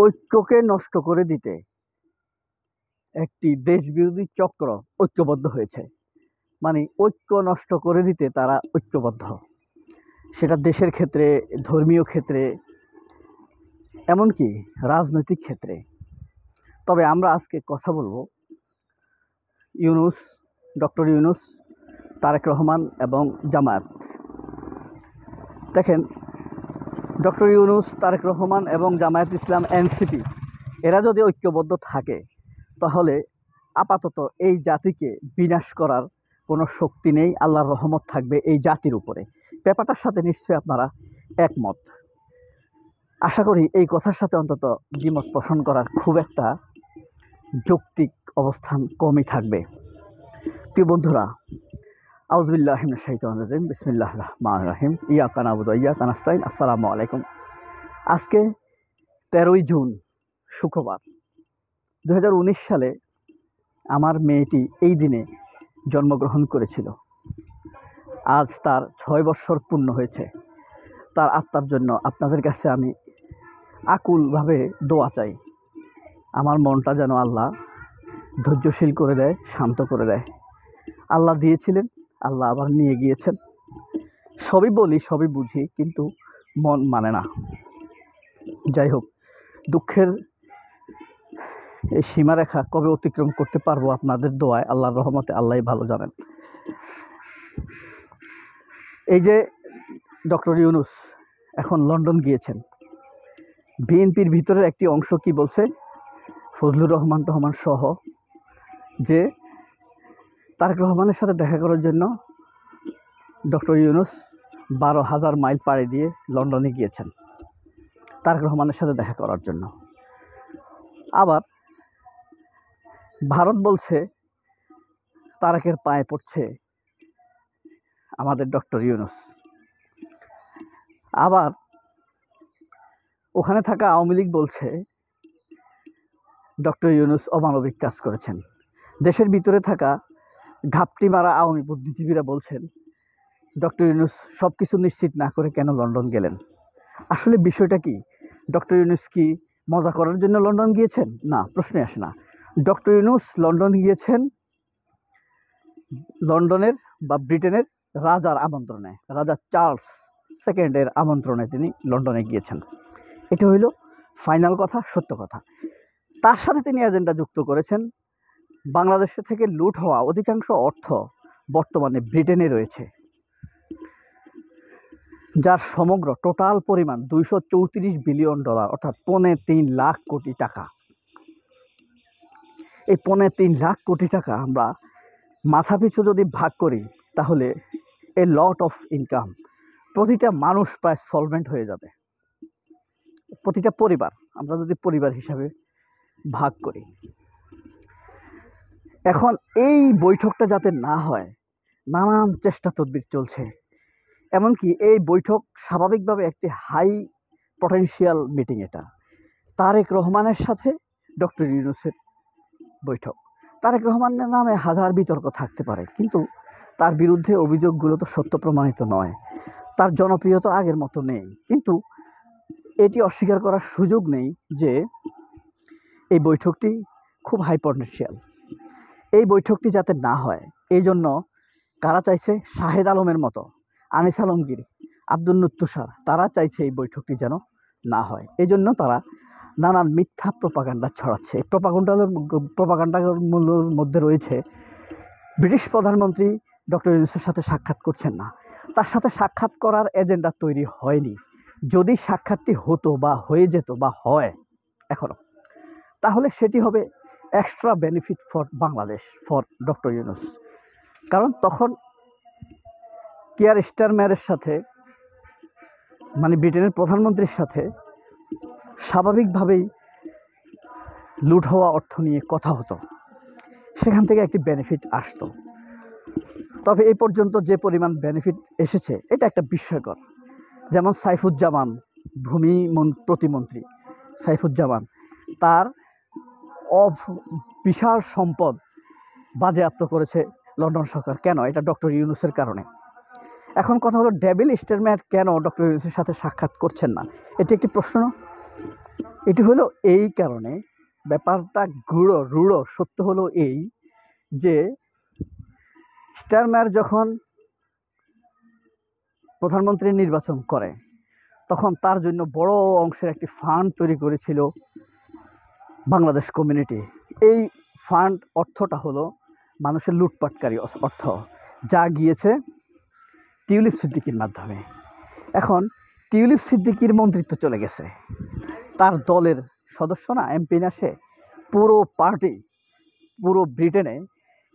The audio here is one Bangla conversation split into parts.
ঐক্যকে নষ্ট করে দিতে একটি দেশবিরোধী চক্র ঐক্যবদ্ধ হয়েছে। মানে ঐক্য নষ্ট করে দিতে তারা ঐক্যবদ্ধ, সেটা দেশের ক্ষেত্রে, ধর্মীয় ক্ষেত্রে, এমনকি রাজনৈতিক ক্ষেত্রে। তবে আমরা আজকে কথা বলবো ইউনূস, ডক্টর ইউনূস, তারেক রহমান এবং জামায়াত। দেখেন, ডক্টর ইউনূস, তারেক রহমান এবং জামায়াত ইসলাম, এনসিপি, এরা যদি ঐক্যবদ্ধ থাকে তাহলে আপাতত এই জাতিকে বিনাশ করার কোনো শক্তি নেই। আল্লাহর রহমত থাকবে এই জাতির উপরে। ব্যাপারটার সাথে নিশ্চয়ই আপনারা একমত। আশা করি এই কথার সাথে অন্তত দ্বিমত পোষণ করার খুব একটা যৌক্তিক অবস্থান কমই থাকবে। প্রিয় বন্ধুরা, আউযুবিল্লাহি মিনাশ শাইতানির রাজিম, বিসমিল্লাহির রহমানির রহিম, ইয়াকা না'বুদু ওয়া ইয়াকা নাস্তাইন। আসসালামু আলাইকুম। আজকে 13ই জুন, শুক্রবার, 2019 সালে আমার মেয়েটি এই দিনে জন্মগ্রহণ করেছিল। আজ তার 6 বছর পূর্ণ হয়েছে। তার আত্মার জন্য আপনাদের কাছে আমি আকুলভাবে দোয়া চাই। আমার মনটা যেন আল্লাহ ধৈর্যশীল করে দেয়, শান্ত করে দেয়। আল্লাহ দিয়েছিলেন, আল্লাহ আবার নিয়ে গিয়েছেন। সবই বলি, সবই বুঝি, কিন্তু মন মানে না। যাই হোক, দুঃখের এই সীমারেখা কবে অতিক্রম করতে পারবো আপনাদের দোয়ায়, আল্লাহর রহমতে, আল্লাহই ভালো জানেন। এই যে ডক্টর ইউনূস এখন লন্ডন গিয়েছেন, বিএনপির ভিতরের একটি অংশ কি বলছে, ফজলুর রহমান টহমান সহ, যে তারেক রহমানের সাথে দেখা করার জন্য ডক্টর ইউনূস 12,000 মাইল পাড়ি দিয়ে লন্ডনে গিয়েছেন তারেক রহমানের সাথে দেখা করার জন্য। আবার ভারত বলছে তারেকের পায়ে পড়ছে আমাদের ডক্টর ইউনূস। আবার ওখানে থাকা আওয়ামী লীগ বলছে ডক্টর ইউনূস অমানবিক কাজ করেছেন। দেশের ভিতরে থাকা ঘাপটি মারা আওয়ামী বুদ্ধিজীবীরা বলছেন ডক্টর ইউনূস সব কিছু নিশ্চিত না করে কেন লন্ডন গেলেন। আসলে বিষয়টা কি? ডক্টর ইউনূস কি মজা করার জন্য লন্ডন গিয়েছেন? না, প্রশ্নে আসে না। ডক্টর ইউনূস লন্ডন গিয়েছেন লন্ডনের বা ব্রিটেনের রাজার আমন্ত্রণে, রাজা চার্লস সেকেন্ডের আমন্ত্রণে তিনি লন্ডনে গিয়েছেন। এটা হইল ফাইনাল কথা, সত্য কথা। তার সাথে তিনি এজেন্ডা যুক্ত করেছেন বাংলাদেশ থেকে লুট হওয়া অধিকাংশ অর্থ বর্তমানে ব্রিটেনে রয়েছে, যার সমগ্র টোটাল পরিমাণ $234 বিলিয়ন, অর্থাৎ 3.25 লাখ কোটি টাকা। এই 3.25 লাখ কোটি টাকা আমরা মাথাপিছু যদি ভাগ করি তাহলে এ লট অফ ইনকাম। প্রতিটা মানুষ প্রায় সলভেন্ট হয়ে যাবে, প্রতিটা পরিবার, আমরা যদি পরিবার হিসাবে ভাগ করি। এখন এই বৈঠকটা যাতে না হয় নানান চেষ্টা তদবির চলছে। এমনকি এই বৈঠক স্বাভাবিকভাবে একটি হাই পটেনশিয়াল মিটিং। এটা তারেক রহমানের সাথে ডক্টর ইউনূসের বৈঠক। তারেক রহমানের নামে হাজার বিতর্ক থাকতে পারে, কিন্তু তার বিরুদ্ধে অভিযোগগুলো তো সত্য প্রমাণিত নয়। তার জনপ্রিয়তা আগের মতো নেই, কিন্তু এটি অস্বীকার করার সুযোগ নেই যে এই বৈঠকটি খুব হাই পটেনশিয়াল। এই বৈঠকটি যাতে না হয় এই জন্য কারা চাইছে, শাহেদ আলমের মতো, আনিস আলমগীর, আব্দুল তুষার, তারা চাইছে এই বৈঠকটি যেন না হয়। এই জন্য তারা নানান মিথ্যা প্রপাগান্ডা ছড়াচ্ছে। এই প্রপাগান্ডার মধ্যে রয়েছে ব্রিটিশ প্রধানমন্ত্রী ডক্টর ইউনূসের সাথে সাক্ষাৎ করছেন না, তার সাথে সাক্ষাৎ করার এজেন্ডা তৈরি হয়নি। যদি সাক্ষাৎটি হতো বা হয়ে যেত বা হয় এখনও, তাহলে সেটি হবে extra benefit for Bangladesh, for doctor Yunus. কারণ তখন কিয়ার স্টারমারের সাথে, মানে ব্রিটেনের প্রধানমন্ত্রীর সাথে স্বাভাবিকভাবেই লুট হওয়া অর্থ নিয়ে কথা হতো, সেখান থেকে একটি বেনিফিট আসতো। তবে এই পর্যন্ত যে পরিমাণ বেনিফিট এসেছে এটা একটা বিস্ময়কর। যেমন সাইফুজ্জামান, ভূমি প্রতিমন্ত্রী সাইফুজ্জামান, তার বিশাল সম্পদ বাজেয়াপ্ত করেছে লন্ডন সরকার। কেন? এটা ডক্টর ইউনূসের কারণে। এখন কথা হলো, ডেভিল স্টারমার কেন ডক্টর ইউনূসের সাথে সাক্ষাৎ করছেন না? এটি একটি প্রশ্ন। এটি হলো এই কারণে, ব্যাপারটা রূঢ় সত্য হলো এই যে স্টারমার যখন প্রধানমন্ত্রী নির্বাচন করে তখন তার জন্য বড় অংশের একটি ফান্ড তৈরি করেছিল বাংলাদেশ কমিউনিটি। এই ফান্ড অর্থটা হলো মানুষের লুটপাটকারী অর্থ, যা গিয়েছে টিউলিপ সিদ্দিকির মাধ্যমে। এখন টিউলিপ সিদ্দিকির মন্ত্রিত্ব চলে গেছে, তার দলের সদস্য না, এমপি না, সে পুরো পার্টি পুরো ব্রিটেনে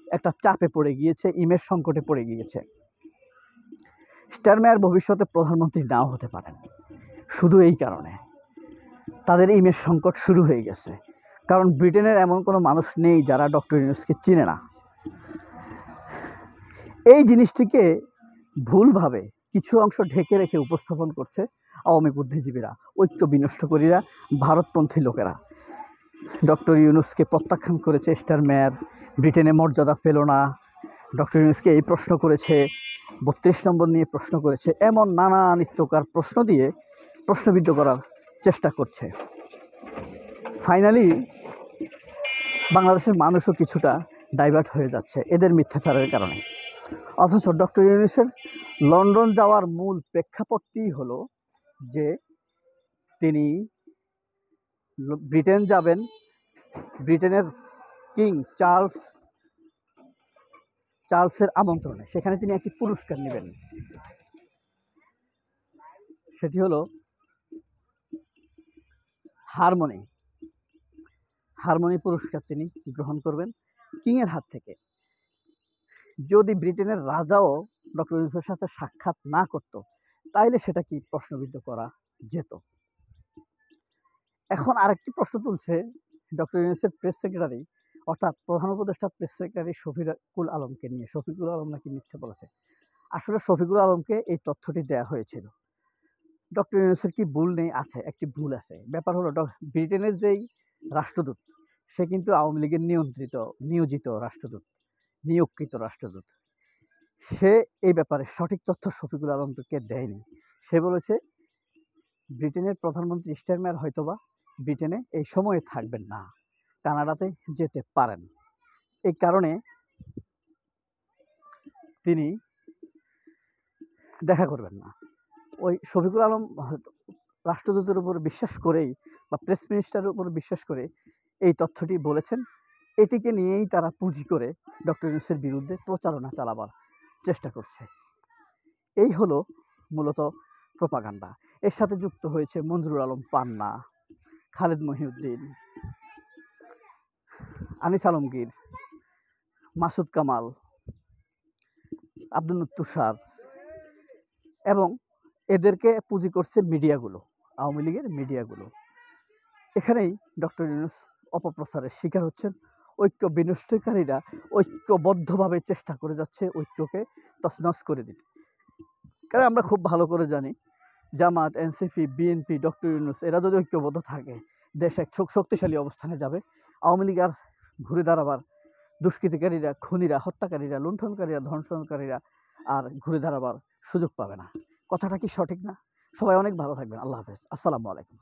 একটা চাপে পড়ে গিয়েছে, ইমেজ সংকটে পড়ে গিয়েছে। স্টারমার ভবিষ্যতে প্রধানমন্ত্রী নাও হতে পারেন, শুধু এই কারণে তাদের ইমেজ সংকট শুরু হয়ে গেছে। কারণ ব্রিটেনের এমন কোনো মানুষ নেই যারা ডক্টর ইউনূসকে চিনে না। এই জিনিসটিকে ভুলভাবে কিছু অংশ ঢেকে রেখে উপস্থাপন করছে আওয়ামী বুদ্ধিজীবীরা, ঐক্য বিনষ্টকারীরা, ভারতপন্থী লোকেরা। ডক্টর ইউনূসকে প্রত্যাখ্যান করেছে স্টারমার, ব্রিটেনে মর্যাদা পেল না, ডক্টর ইউনূসকে এই প্রশ্ন করেছে, 32 নম্বর নিয়ে প্রশ্ন করেছে, এমন নানা নিত্যকার প্রশ্ন দিয়ে প্রশ্নবিদ্ধ করার চেষ্টা করছে। ফাইনালি বাংলাদেশের মানুষও কিছুটা ডাইভার্ট হয়ে যাচ্ছে এদের মিথ্যাচারের কারণে। অথচ ডক্টর ইউনূসের লন্ডন যাওয়ার মূল প্রেক্ষাপটটি হলো যে তিনি ব্রিটেন যাবেন, ব্রিটেনের কিং চার্লসের আমন্ত্রণে। সেখানে তিনি একটি পুরস্কার নেবেন, সেটি হলো হারমোনি পুরস্কার তিনি গ্রহণ করবেন কিংয়ের হাত থেকে। যদি ব্রিটেনের রাজাও ডক্টর ইউনূসের সাথে সাক্ষাৎ না করত, তাইলে সেটা কি প্রশ্নবিদ্ধ করা যেত। এখন আরেকটি প্রশ্ন তুলছে ডক্টর ইউনূসের প্রেস সেক্রেটারি, অর্থাৎ প্রধান উপদেষ্টা প্রেস সেক্রেটারি শফিকুল আলমকে নিয়ে। শফিকুল আলম নাকি মিথ্যে বলেছে। আসলে শফিকুল আলমকে এই তথ্যটি দেওয়া হয়েছিল। ডক্টর ইউনূসের কি ভুল নেই? আছে, একটি ভুল আছে। ব্যাপার হলো ব্রিটেনের যেই রাষ্ট্রদূত, সে কিন্তু আওয়ামী লীগের নিয়োজিত রাষ্ট্রদূত, নিয়োগকৃত রাষ্ট্রদূত। সে এই ব্যাপারে সঠিক তথ্য শফিকুল আলমকে দেয়নি। সে বলেছে ব্রিটেনের প্রধানমন্ত্রী স্টারমার হয়তোবা ব্রিটেনে এই সময়ে থাকবেন না, কানাডাতে যেতে পারেন। এই কারণে তিনি দেখা করবেন না। ওই শফিকুল আলম রাষ্ট্রদূতের উপর বিশ্বাস করেই বা প্রেস মিনিস্টারের উপর বিশ্বাস করে এই তথ্যটি বলেছেন। এটিকে নিয়েই তারা পুঁজি করে ডক্টর ইউনূসের বিরুদ্ধে প্রচারণা চালাবার চেষ্টা করছে। এই হলো মূলত প্রোপাগান্ডা। এর সাথে যুক্ত হয়েছে মঞ্জুরুল আলম পান্না, খালেদ মহিউদ্দিন, আনিস আলমগীর, মাসুদ কামাল, আব্দুল তুষার, এবং এদেরকে পুঁজি করছে মিডিয়াগুলো, আওয়ামী লীগের মিডিয়াগুলো। এখানেই ডক্টর ইউনূস অপপ্রচারের শিকার হচ্ছেন। ঐক্য বিনষ্টকারীরা ঐক্যবদ্ধভাবে চেষ্টা করে যাচ্ছে ঐক্যকে তছনছ করে দিতে। কারণ আমরা খুব ভালো করে জানি জামাত, এনসিপি, বিএনপি, ডক্টর ইউনূস এরা যদি ঐক্যবদ্ধ থাকে, দেশ এক শক্তিশালী অবস্থানে যাবে। আওয়ামী লীগ আর ঘুরে দাঁড়াবার, দুষ্কৃতিকারীরা, খুনিরা, হত্যাকারীরা, লুণ্ঠনকারীরা, ধর্ষণকারীরা আর ঘুরে দাঁড়াবার সুযোগ পাবে না। কথাটা কি সঠিক না? সবাই অনেক ভালো থাকবেন। আল্লাহ হাফেজ। আসসালামু আলাইকুম।